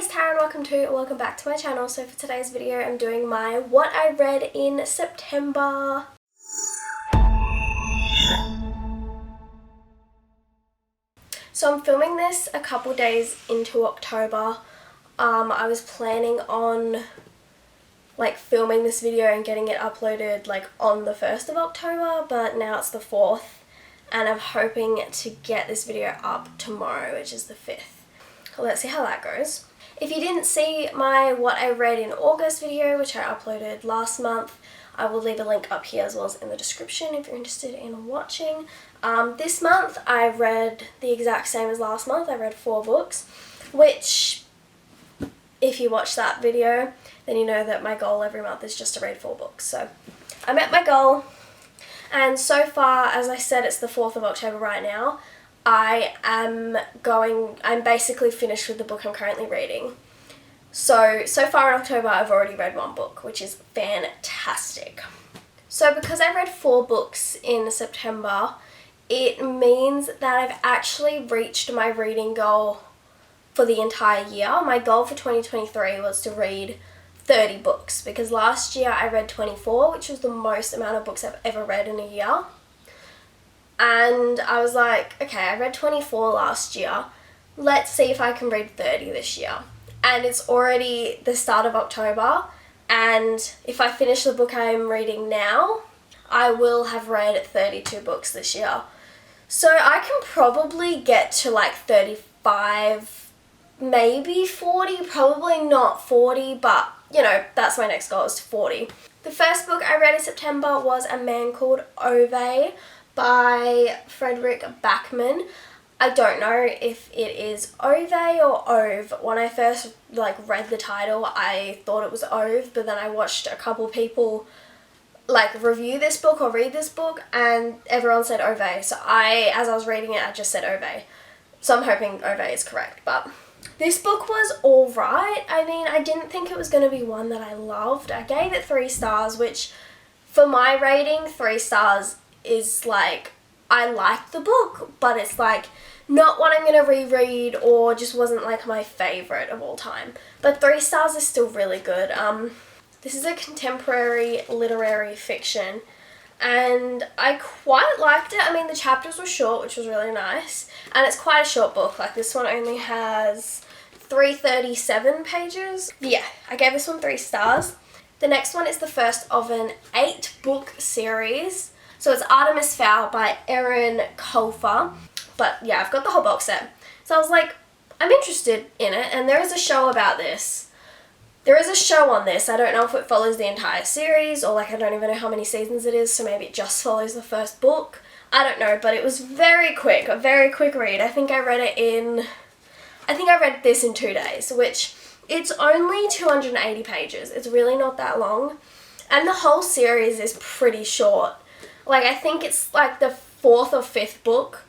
Tara and welcome back to my channel. So for today's video I'm doing my what I read in September. So I'm filming this a couple days into October. I was planning on filming this video and getting it uploaded on the 1st of October, but now it's the 4th and I'm hoping to get this video up tomorrow, which is the 5th. Let's see how that goes. If you didn't see my what I read in August video, which I uploaded last month, I will leave a link up here as well as in the description if you're interested in watching. This month I read the exact same as last month. I read 4 books, which if you watch that video then you know that my goal every month is just to read 4 books. So I met my goal, and so far, as I said, it's the 4th of October right now. I'm basically finished with the book I'm currently reading. So far in October I've already read 1 book, which is fantastic. So because I read 4 books in September, it means that I've actually reached my reading goal for the entire year. My goal for 2023 was to read 30 books, because last year I read 24, which was the most amount of books I've ever read in a year. And I was like, okay, I read 24 last year. Let's see if I can read 30 this year. And it's already the start of October, and if I finish the book I'm reading now, I will have read 32 books this year. So I can probably get to 35, maybe 40, probably not 40, but you know, that's my next goal, is to 40. The first book I read in September was A Man Called Ove by Frederick Backman. I don't know if it is Ove or Ove. When I first read the title, I thought it was Ove, but then I watched a couple people review this book or read this book, and everyone said Ove. So as I was reading it, I just said Ove. So I'm hoping Ove is correct, but this book was alright. I mean, I didn't think it was going to be one that I loved. I gave it 3 stars, which for my rating, 3 stars is I liked the book, but it's not one I'm going to reread, or just wasn't my favourite of all time. But 3 stars is still really good. This is a contemporary literary fiction, and I quite liked it. I mean, the chapters were short, which was really nice, and it's quite a short book. This one only has 337 pages. Yeah, I gave this one 3 stars. The next one is the first of an 8-book series. So it's Artemis Fowl by Erin Colfer. But yeah, I've got the whole box set. So I was like, I'm interested in it, and there is a show about this. There is a show on this. I don't know if it follows the entire series, or I don't even know how many seasons it is, so maybe it just follows the first book. I don't know, but it was very quick, a very quick read. I think I read this in 2 days, which it's only 280 pages. It's really not that long. And the whole series is pretty short. I think it's the 4th or 5th book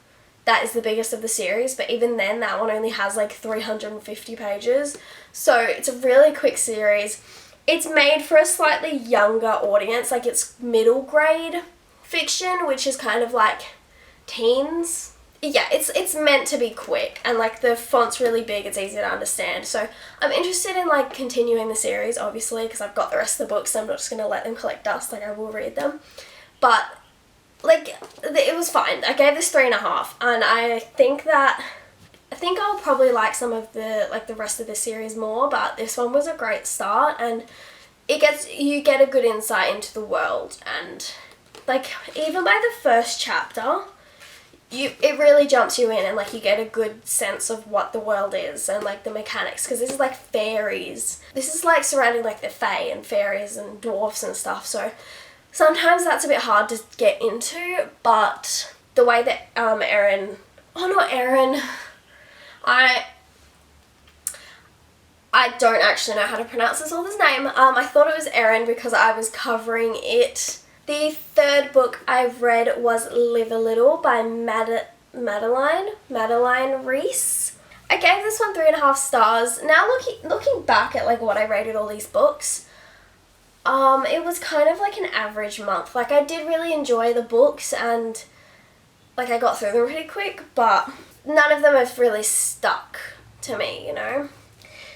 that is the biggest of the series, but even then that one only has 350 pages. So it's a really quick series. It's made for a slightly younger audience, it's middle grade fiction, which is kind of teens. Yeah, it's meant to be quick, and the font's really big, it's easy to understand. So I'm interested in continuing the series, obviously, because I've got the rest of the books, so I'm not just going to let them collect dust. I will read them. But it was fine. I gave this 3.5, and I think I'll probably like some of the rest of the series more, but this one was a great start, and you get a good insight into the world, and even by the first chapter, it really jumps you in, and you get a good sense of what the world is and the mechanics, because this is fairies. This is surrounding the fae and fairies and dwarfs and stuff, so sometimes that's a bit hard to get into, but the way that I don't actually know how to pronounce this author's name. I thought it was Erin because I was covering it. The 3rd book I've read was Live a Little by Madeline Reese. I gave this one 3.5 stars. Now looking back at what I rated all these books, it was kind of an average month. I did really enjoy the books, and I got through them pretty quick, but none of them have really stuck to me, you know.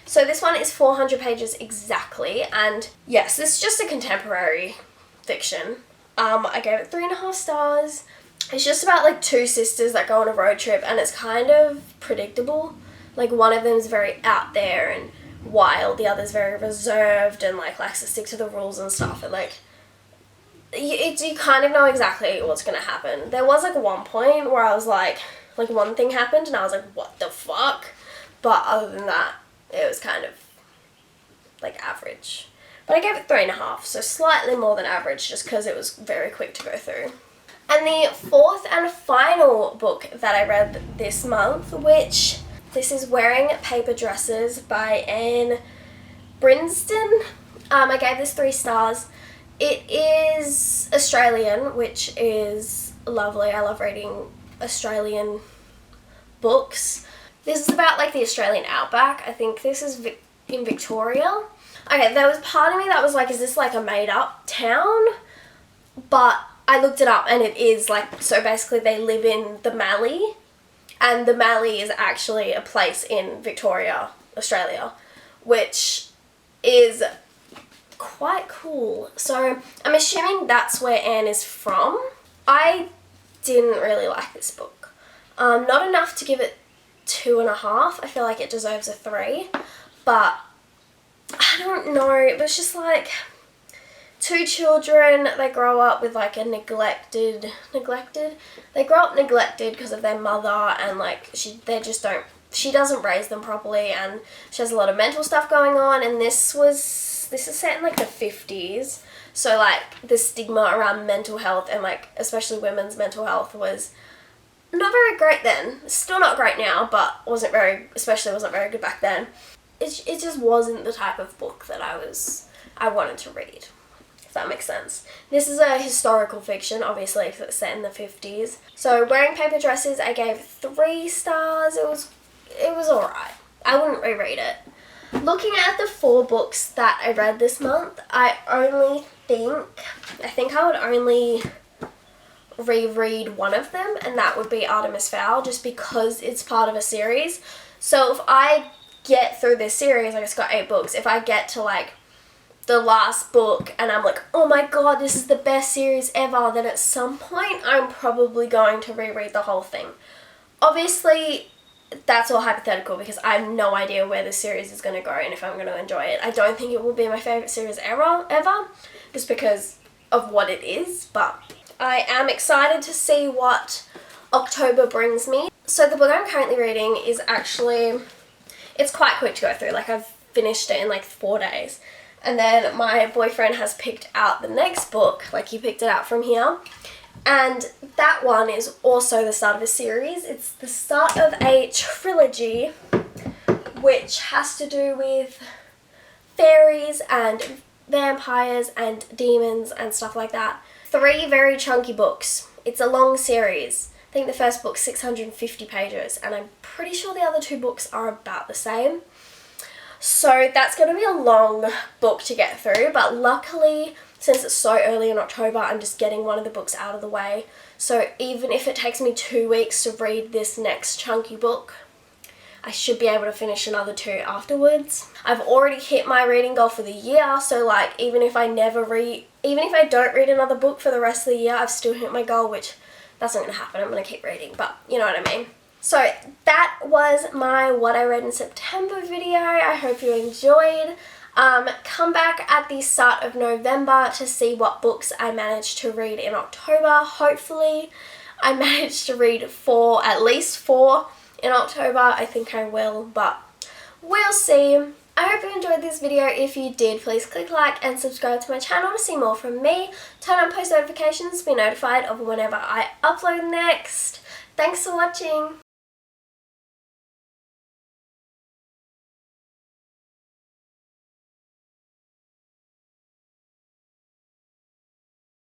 So this one is 400 pages exactly, and yes, this is just a contemporary fiction. I gave it 3.5 stars. It's just about like two sisters that go on a road trip, and it's kind of predictable. Like one of them is very out there and wild, the other's very reserved and like likes to stick to the rules and stuff, and like you kind of know exactly what's gonna happen. There was like one point where I was like one thing happened and I was like, what the fuck? But other than that, it was kind of like average. But I gave it 3.5, so slightly more than average just because it was very quick to go through. And the fourth and final book that I read this month, which this is Wearing Paper Dresses by Anne Brinsden. I gave this 3 stars. It is Australian, which is lovely. I love reading Australian books. This is about like the Australian outback. I think this is in Victoria. Okay, there was part of me that was like, is this like a made up town? But I looked it up and it is like, so basically they live in the Mallee, and the Mallee is actually a place in Victoria, Australia, which is quite cool. So I'm assuming that's where Anne is from. I didn't really like this book. Not enough to give it 2.5. I feel like it deserves a 3, but I don't know. It was just like two children, they grow up with like a neglected, they grow up neglected because of their mother, and like she doesn't raise them properly, and she has a lot of mental stuff going on, and this is set in like the 50s, so like the stigma around mental health and like especially women's mental health was not very great then. Still not great now, but wasn't very good back then. It just wasn't the type of book that I wanted to read, if that makes sense. This is a historical fiction, obviously, because it's set in the 50s. So Wearing Paper Dresses, I gave 3 stars. It was alright. I wouldn't reread it. Looking at the 4 books that I read this month, I think I would only reread one of them, and that would be Artemis Fowl, just because it's part of a series. So if I get through this series, like it's got 8 books, if I get to like the last book and I'm like, oh my god, this is the best series ever, then at some point I'm probably going to reread the whole thing. Obviously, that's all hypothetical because I have no idea where this series is going to go and if I'm going to enjoy it. I don't think it will be my favourite series ever, just because of what it is, but I am excited to see what October brings me. So the book I'm currently reading is actually, it's quite quick to go through. Like I've finished it in like 4 days. And then my boyfriend has picked out the next book, like he picked it out from here. And that one is also the start of a series. It's the start of a trilogy which has to do with fairies and vampires and demons and stuff like that. 3 very chunky books. It's a long series. I think the first book's 650 pages and I'm pretty sure the other 2 books are about the same. So that's going to be a long book to get through, but luckily, since it's so early in October, I'm just getting one of the books out of the way. So even if it takes me 2 weeks to read this next chunky book, I should be able to finish another 2 afterwards. I've already hit my reading goal for the year, so like even if I don't read another book for the rest of the year, I've still hit my goal, which that's not going to happen. I'm going to keep reading, but you know what I mean. So that was my What I Read in September video. I hope you enjoyed. Come back at the start of November to see what books I managed to read in October. Hopefully I managed to read at least 4 in October. I think I will, but we'll see. I hope you enjoyed this video. If you did, please click like and subscribe to my channel to see more from me. Turn on post notifications to be notified of whenever I upload next. Thanks for watching.